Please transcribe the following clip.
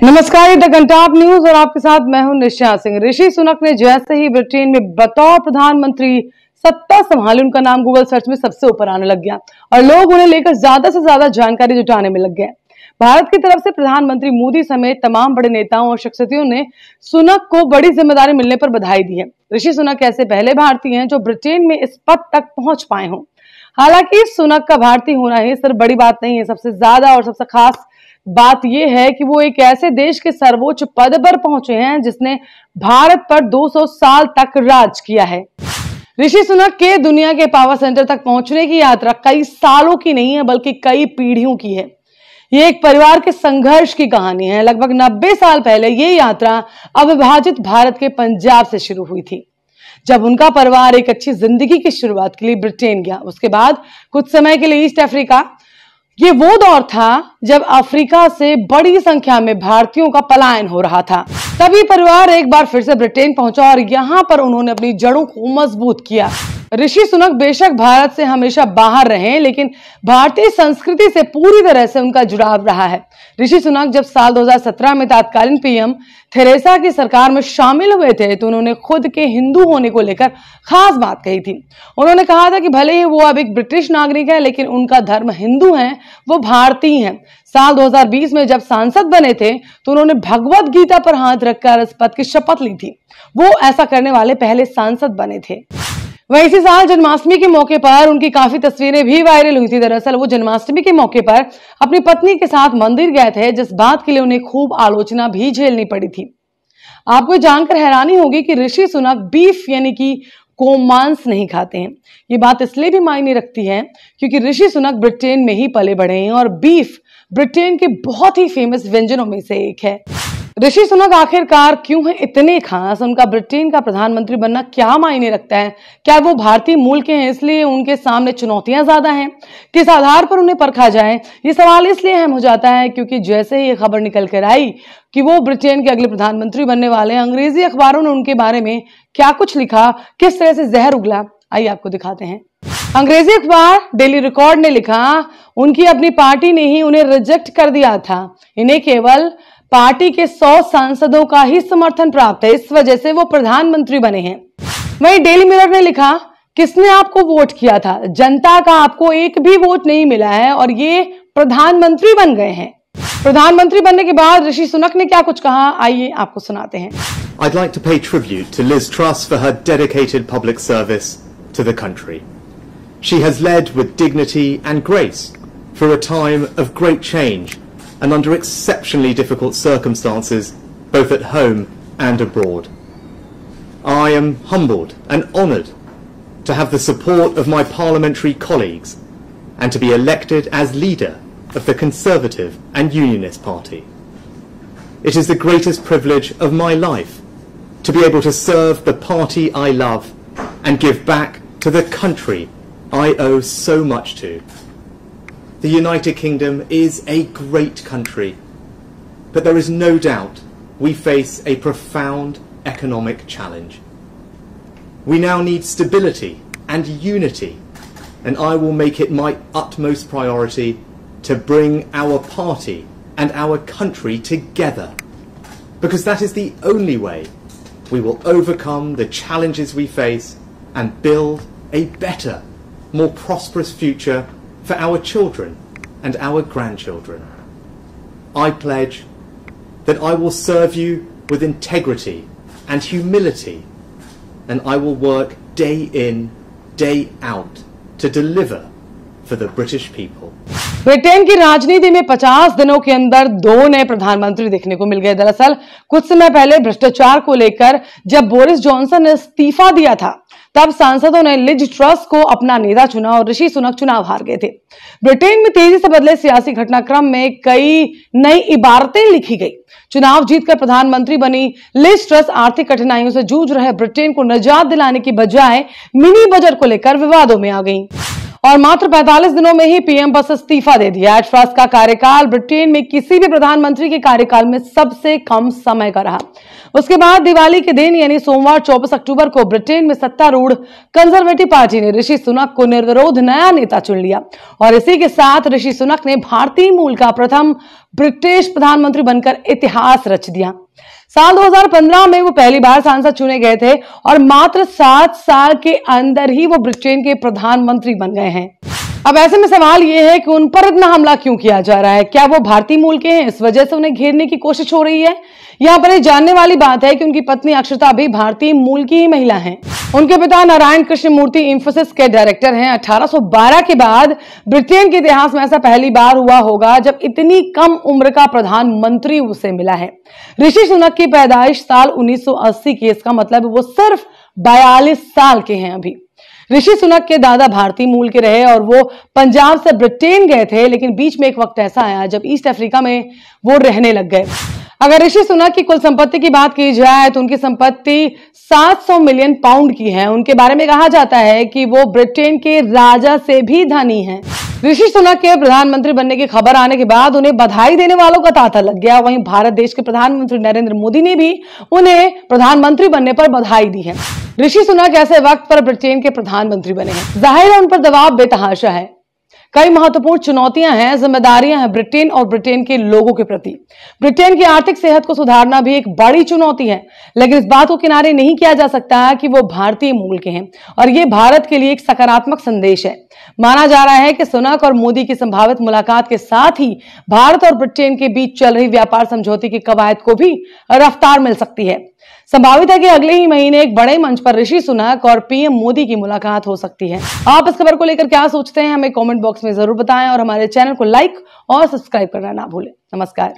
नमस्कार, ये the Kantap news और आपके साथ मैं हूं निशा सिंह। ऋषि सुनक ने जैसे ही ब्रिटेन में बतौर प्रधानमंत्री सत्ता संभाली, उनका नाम गूगल सर्च में सबसे ऊपर आने लग गया और लोग उन्हें लेकर ज्यादा से ज्यादा जानकारी जुटाने में लग गए। भारत की तरफ से प्रधानमंत्री मोदी समेत तमाम बड़े नेताओं और शख्सियतों ने सुनक को बड़ी जिम्मेदारी मिलने पर बधाई दी है। ऋषि सुनक ऐसे पहले भारतीय हैं जो ब्रिटेन में इस पद तक पहुंच पाए हों। हालांकि सुनक का भारतीय होना ही सिर्फ बड़ी बात नहीं है, सबसे ज्यादा और सबसे खास बात यह है कि वो एक ऐसे देश के सर्वोच्च पद पर पहुंचे हैं जिसने भारत पर 200 साल तक राज किया है। ऋषि सुनक के दुनिया के पावर सेंटर तक पहुंचने की यात्रा कई सालों की नहीं है बल्कि कई पीढ़ियों की है। ये एक परिवार के संघर्ष की कहानी है। लगभग 90 साल पहले ये यात्रा अविभाजित भारत के पंजाब से शुरू हुई थी, जब उनका परिवार एक अच्छी जिंदगी की शुरुआत के लिए ब्रिटेन गया। उसके बाद कुछ समय के लिए ईस्ट अफ्रीका। ये वो दौर था जब अफ्रीका से बड़ी संख्या में भारतीयों का पलायन हो रहा था। तभी परिवार एक बार फिर से ब्रिटेन पहुंचा और यहां पर उन्होंने अपनी जड़ों को मजबूत किया। ऋषि सुनक बेशक भारत से हमेशा बाहर रहे, लेकिन भारतीय संस्कृति से पूरी तरह से उनका जुड़ाव रहा है। ऋषि सुनक जब साल 2017 में तत्कालीन पीएम थेरेसा की सरकार में शामिल हुए थे तो उन्होंने खुद के हिंदू होने को लेकर खास बात कही थी। उन्होंने कहा था कि भले ही वो अब एक ब्रिटिश नागरिक है, लेकिन उनका धर्म हिंदू है, वो भारतीय हैं। साल 2020 में जब सांसद बने थे तो उन्होंने भगवत गीता पर हाथ रखकर इस पद की शपथ ली थी। वो ऐसा करने वाले पहले सांसद बने थे। वहीं इसी साल जन्माष्टमी के मौके पर उनकी काफी तस्वीरें भी वायरल हुई थी। दरअसल वो जन्माष्टमी के मौके पर अपनी पत्नी के साथ मंदिर गए थे, जिस बात के लिए उन्हें खूब आलोचना भी झेलनी पड़ी थी। आपको जानकर हैरानी होगी कि ऋषि सुनक बीफ यानी कि गोमांस नहीं खाते हैं। ये बात इसलिए भी मायने रखती है क्योंकि ऋषि सुनक ब्रिटेन में ही पले बढ़े हैं और बीफ ब्रिटेन के बहुत ही फेमस व्यंजनों में से एक है। ऋषि सुनक आखिरकार क्यों है इतने खास? उनका ब्रिटेन का प्रधानमंत्री बनना क्या मायने रखता है? क्या वो भारतीय मूल के हैं इसलिए उनके सामने चुनौतियां ज्यादा हैं? किस आधार पर उन्हें परखा जाए? ये सवाल इसलिए अहम हो जाता है क्योंकि जैसे ही ये खबर निकल कर आई कि वो ब्रिटेन के अगले प्रधानमंत्री बनने वाले हैं, अंग्रेजी अखबारों ने उनके बारे में क्या कुछ लिखा, किस तरह से जहर उगला, आइए आपको दिखाते हैं। अंग्रेजी अखबार डेली रिकॉर्ड ने लिखा, उनकी अपनी पार्टी ने ही उन्हें रिजेक्ट कर दिया था। इन्हें केवल पार्टी के 100 सांसदों का ही समर्थन प्राप्त है, इस वजह से वो प्रधानमंत्री बने हैं। वहीं डेली मिरर ने लिखा, किसने आपको वोट किया था? जनता का आपको एक भी वोट नहीं मिला है और ये प्रधानमंत्री बन गए हैं। प्रधानमंत्री बनने के बाद ऋषि सुनक ने क्या कुछ कहा, आइए आपको सुनाते हैं। I'd like to pay tribute to Liz Truss for her dedicated public service to the country. She has led with dignity and grace through a time of great change and under exceptionally difficult circumstances, both at home and abroad. I am humbled and honoured to have the support of my parliamentary colleagues and to be elected as leader of the Conservative and Unionist Party. It is the greatest privilege of my life to be able to serve the party I love and give back to the country I owe so much to. The United Kingdom is a great country, but there is no doubt we face a profound economic challenge. We now need stability and unity, and I will make it my utmost priority to bring our party and our country together, because that is the only way we will overcome the challenges we face and build a better, more prosperous future for our children and our grandchildren. I pledge that I will serve you with integrity and humility, and I will work day in, day out to deliver for the British people. Britain की राजनीति में 50 दिनों के अंदर 2 नए प्रधानमंत्री देखने को मिल गए। दरअसल कुछ समय पहले भ्रष्टाचार को लेकर जब बोरिस जॉनसन ने इस्तीफा दिया था, तब सांसदों ने लिज ट्रस को अपना नेता चुना और ऋषि सुनक चुनाव हार गए थे। ब्रिटेन में तेजी से बदले सियासी घटनाक्रम में कई नई इबारतें लिखी गई। चुनाव जीतकर प्रधानमंत्री बनी लिज ट्रस आर्थिक कठिनाइयों से जूझ रहे ब्रिटेन को निजात दिलाने की बजाय मिनी बजट को लेकर विवादों में आ गई। और मात्र 45 दिनों में ही पीएम बस इस्तीफा दे दिया। ट्रस का कार्यकाल ब्रिटेन में किसी भी प्रधानमंत्री के कार्यकाल में सबसे कम समय का रहा। उसके बाद दिवाली के दिन यानी सोमवार 24 अक्टूबर को ब्रिटेन में सत्तारूढ़ कंजर्वेटिव पार्टी ने ऋषि सुनक को निर्विरोध नया नेता चुन लिया और इसी के साथ ऋषि सुनक ने भारतीय मूल का प्रथम ब्रिटिश प्रधानमंत्री बनकर इतिहास रच दिया। साल 2015 में वो पहली बार सांसद चुने गए थे और मात्र 7 साल के अंदर ही वो ब्रिटेन के प्रधानमंत्री बन गए हैं। अब ऐसे में सवाल ये है कि उन पर इतना हमला क्यों किया जा रहा है? क्या वो भारतीय मूल के हैं, इस वजह से उन्हें घेरने की कोशिश हो रही है? यहाँ पर जानने वाली बात है कि उनकी पत्नी अक्षता भी भारतीय मूल की ही महिला हैं। उनके पिता नारायण कृष्ण मूर्ति इंफोसिस के डायरेक्टर हैं। 1812 के बाद ब्रिटेन के इतिहास में ऐसा पहली बार हुआ होगा जब इतनी कम उम्र का प्रधानमंत्री उसे मिला है। ऋषि सुनक की पैदाइश साल 1980 की, इसका मतलब वो सिर्फ 42 साल के हैं अभी। ऋषि सुनक के दादा भारतीय मूल के रहे और वो पंजाब से ब्रिटेन गए थे, लेकिन बीच में एक वक्त ऐसा आया जब ईस्ट अफ्रीका में वो रहने लग गए। अगर ऋषि सुनक की कुल संपत्ति की बात की जाए तो उनकी संपत्ति 700 मिलियन पाउंड की है। उनके बारे में कहा जाता है कि वो ब्रिटेन के राजा से भी धनी हैं। ऋषि सुनक के प्रधानमंत्री बनने की खबर आने के बाद उन्हें बधाई देने वालों का तांता लग गया। वहीं भारत देश के प्रधानमंत्री नरेंद्र मोदी ने भी उन्हें प्रधानमंत्री बनने पर बधाई दी है। ऋषि सुनक ऐसे वक्त पर ब्रिटेन के प्रधानमंत्री बने हैं। जाहिर है उन पर दबाव बेतहाशा है। कई महत्वपूर्ण चुनौतियां हैं, जिम्मेदारियां हैं ब्रिटेन और ब्रिटेन के लोगों के प्रति। ब्रिटेन की आर्थिक सेहत को सुधारना भी एक बड़ी चुनौती है, लेकिन इस बात को किनारे नहीं किया जा सकता कि वो भारतीय मूल के हैं और ये भारत के लिए एक सकारात्मक संदेश है। माना जा रहा है कि सुनक और मोदी की संभावित मुलाकात के साथ ही भारत और ब्रिटेन के बीच चल रही व्यापार समझौते की कवायद को भी रफ्तार मिल सकती है। संभावित है कि अगले ही महीने एक बड़े मंच पर ऋषि सुनक और पीएम मोदी की मुलाकात हो सकती है। आप इस खबर को लेकर क्या सोचते हैं, हमें कमेंट बॉक्स में जरूर बताएं और हमारे चैनल को लाइक और सब्सक्राइब करना ना भूलें। नमस्कार।